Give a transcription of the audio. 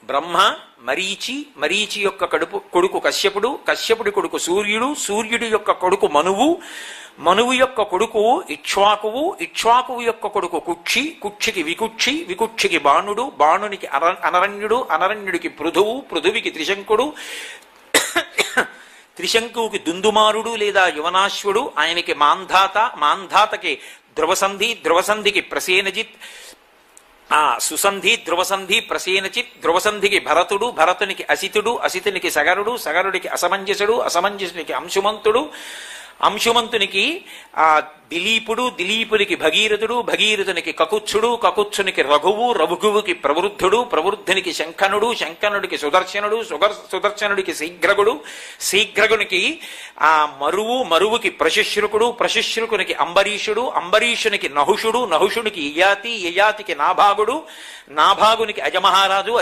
బ్రహ్మ, మరీచి, మరీచి యొక్క కొడుకు కశ్యపుడు, కశ్యపుడి కొడుకు సూర్యుడు, సూర్యుడి యొక్క కొడుకు మనువు, మనువు యొక్క కొడుకు ఇక్ష్వాకువు, ఇక్ష్వాకువు యొక్క కొడుకు కుక్షి, కుక్షికి వికుక్షి, వికుక్షికి బాణుడు, బాణునికి అనరణ్యుడు, అనరణ్యుడికి పృథువు, పృథువికి త్రిశంకుడు, త్రిశంకువుకి దుందుమారుడు లేదా యువనాశ్వుడు, ఆయనకి మాంధాత, మాంధాతకి ధ్రువసంధి, ధ్రువసంధికి ప్రసేనజిత్, సుసంధి, ధ్రువసంధి, ప్రసేనచిత్, ధ్రువసంధికి భరతుడు, భరతునికి అసితుడు, అసితునికి సగరుడు, సగరుడికి అసమంజసుడు, అసమంజసునికి అంశుమంతుడు, అంశుమంతునికి దిలీపుడు, దిలీపునికి భగీరథుడు, భగీరథునికి కకుత్సుడు, కకుత్సునికి రఘువు, రఘువుకి ప్రవృద్ధుడు, ప్రవృద్ధునికి శంఖనుడు, శంఖనుడికి సుదర్శనుడు, సుదర్శనుడికి శీఘ్రగుడు, శీఘ్రగునికి మరువు, మరువుకి ప్రశుశ్రుకుడు, ప్రశుశ్రుకునికి అంబరీషుడు, అంబరీషునికి నహుషుడు, నహుషునికి యయాతి, యయాతికి నాభాగుడు, నాభాగునికి అజమహారాజు,